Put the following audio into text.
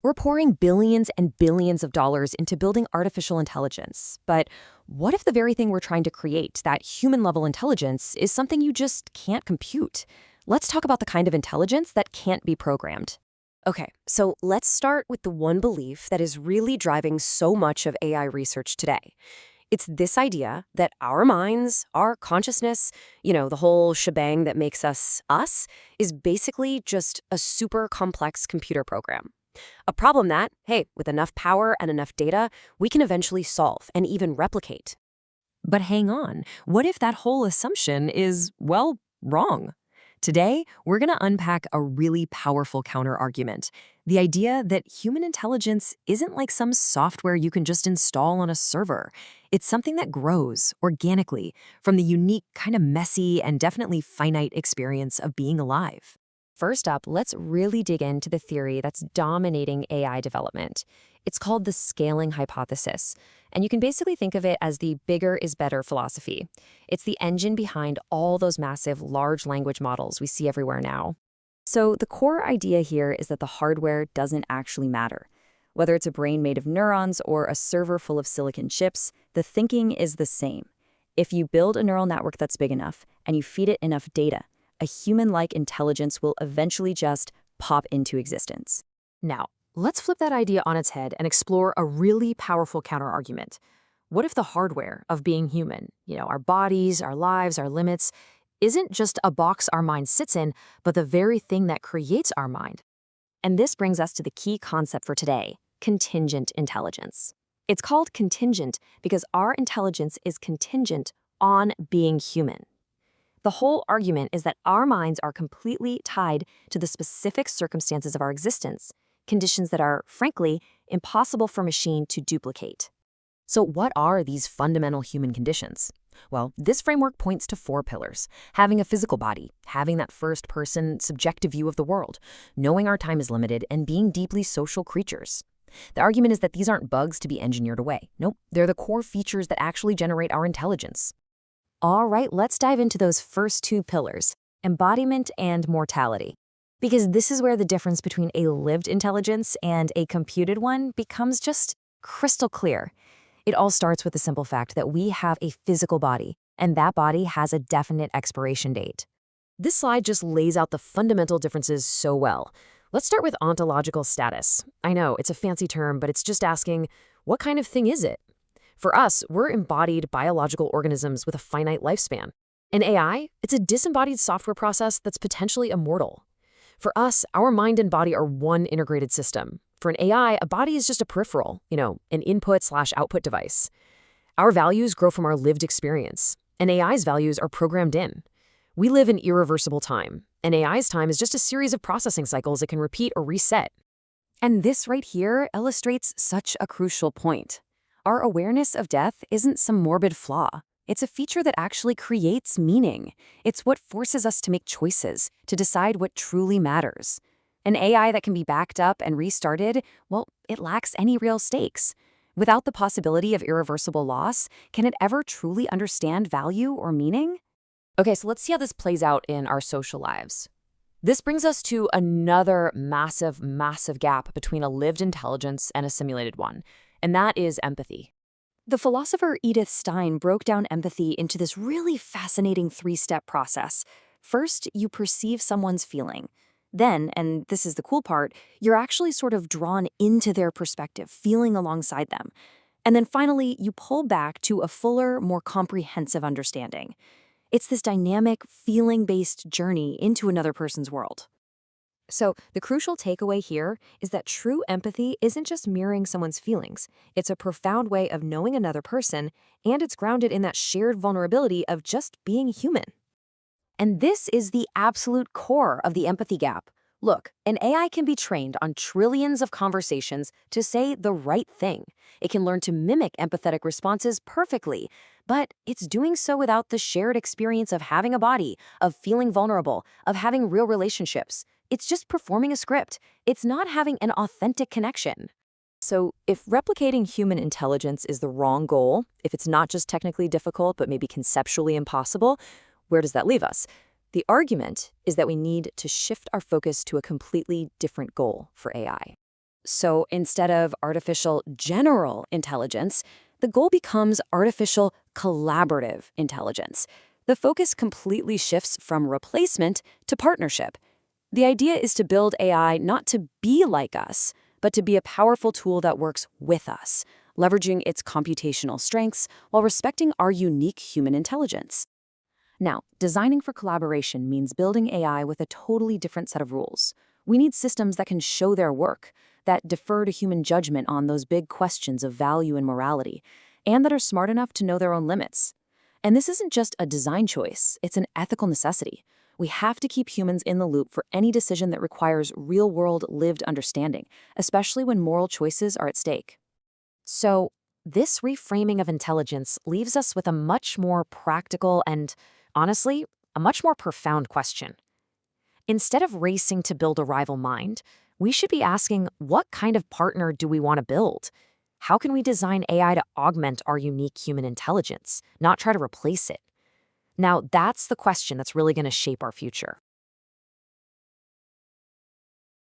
We're pouring billions and billions of dollars into building artificial intelligence. But what if the very thing we're trying to create, that human-level intelligence, is something you just can't compute? Let's talk about the kind of intelligence that can't be programmed. Okay, so let's start with the one belief that is really driving so much of AI research today. It's this idea that our minds, our consciousness, the whole shebang that makes us, is basically just a super complex computer program. A problem that, hey, with enough power and enough data, we can eventually solve and even replicate. But hang on, what if that whole assumption is, well, wrong? Today, we're going to unpack a really powerful counter-argument. The idea that human intelligence isn't like some software you can just install on a server. It's something that grows organically from the unique, kind of messy, and definitely finite experience of being alive. First up, let's really dig into the theory that's dominating AI development. It's called the scaling hypothesis, and you can basically think of it as the bigger is better philosophy. It's the engine behind all those massive large language models we see everywhere now. So the core idea here is that the hardware doesn't actually matter. Whether it's a brain made of neurons or a server full of silicon chips, the thinking is the same. If you build a neural network that's big enough and you feed it enough data, a human-like intelligence will eventually just pop into existence. Now, let's flip that idea on its head and explore a really powerful counterargument. What if the hardware of being human, our bodies, our lives, our limits, isn't just a box our mind sits in, but the very thing that creates our mind? And this brings us to the key concept for today, contingent intelligence. It's called contingent because our intelligence is contingent on being human. The whole argument is that our minds are completely tied to the specific circumstances of our existence, conditions that are, frankly, impossible for a machine to duplicate. So what are these fundamental human conditions? Well, this framework points to 4 pillars: having a physical body, having that first-person, subjective view of the world, knowing our time is limited, and being deeply social creatures. The argument is that these aren't bugs to be engineered away. Nope, they're the core features that actually generate our intelligence. All right, let's dive into those first 2 pillars, embodiment and mortality. Because this is where the difference between a lived intelligence and a computed one becomes just crystal clear. It all starts with the simple fact that we have a physical body, and that body has a definite expiration date. This slide just lays out the fundamental differences so well. Let's start with ontological status. I know, it's a fancy term, but it's just asking, what kind of thing is it? For us, we're embodied biological organisms with a finite lifespan. In AI, it's a disembodied software process that's potentially immortal. For us, our mind and body are one integrated system. For an AI, a body is just a peripheral, an input/output device. Our values grow from our lived experience. An AI's values are programmed in. We live in irreversible time. An AI's time is just a series of processing cycles it can repeat or reset. And this right here illustrates such a crucial point. Our awareness of death isn't some morbid flaw. It's a feature that actually creates meaning. It's what forces us to make choices, to decide what truly matters. An AI that can be backed up and restarted, well, it lacks any real stakes. Without the possibility of irreversible loss, can it ever truly understand value or meaning? Okay, so let's see how this plays out in our social lives. This brings us to another massive, massive gap between a lived intelligence and a simulated one, and that is empathy. The philosopher Edith Stein broke down empathy into this really fascinating 3-step process. First, you perceive someone's feeling. Then, and this is the cool part, you're actually sort of drawn into their perspective, feeling alongside them. And then finally, you pull back to a fuller, more comprehensive understanding. It's this dynamic, feeling-based journey into another person's world. So, the crucial takeaway here is that true empathy isn't just mirroring someone's feelings. It's a profound way of knowing another person, and it's grounded in that shared vulnerability of just being human. And this is the absolute core of the empathy gap. Look, an AI can be trained on trillions of conversations to say the right thing. It can learn to mimic empathetic responses perfectly, but it's doing so without the shared experience of having a body, of feeling vulnerable, of having real relationships. It's just performing a script. It's not having an authentic connection. So if replicating human intelligence is the wrong goal, if it's not just technically difficult but maybe conceptually impossible, where does that leave us? The argument is that we need to shift our focus to a completely different goal for AI. So instead of artificial general intelligence, the goal becomes artificial collaborative intelligence. The focus completely shifts from replacement to partnership. The idea is to build AI not to be like us, but to be a powerful tool that works with us, leveraging its computational strengths while respecting our unique human intelligence. Now, designing for collaboration means building AI with a totally different set of rules. We need systems that can show their work, that defer to human judgment on those big questions of value and morality, and that are smart enough to know their own limits. And this isn't just a design choice, it's an ethical necessity. We have to keep humans in the loop for any decision that requires real-world lived understanding, especially when moral choices are at stake. So, this reframing of intelligence leaves us with a much more practical and, honestly, a much more profound question. Instead of racing to build a rival mind, we should be asking, what kind of partner do we want to build? How can we design AI to augment our unique human intelligence, not try to replace it? Now, that's the question that's really going to shape our future.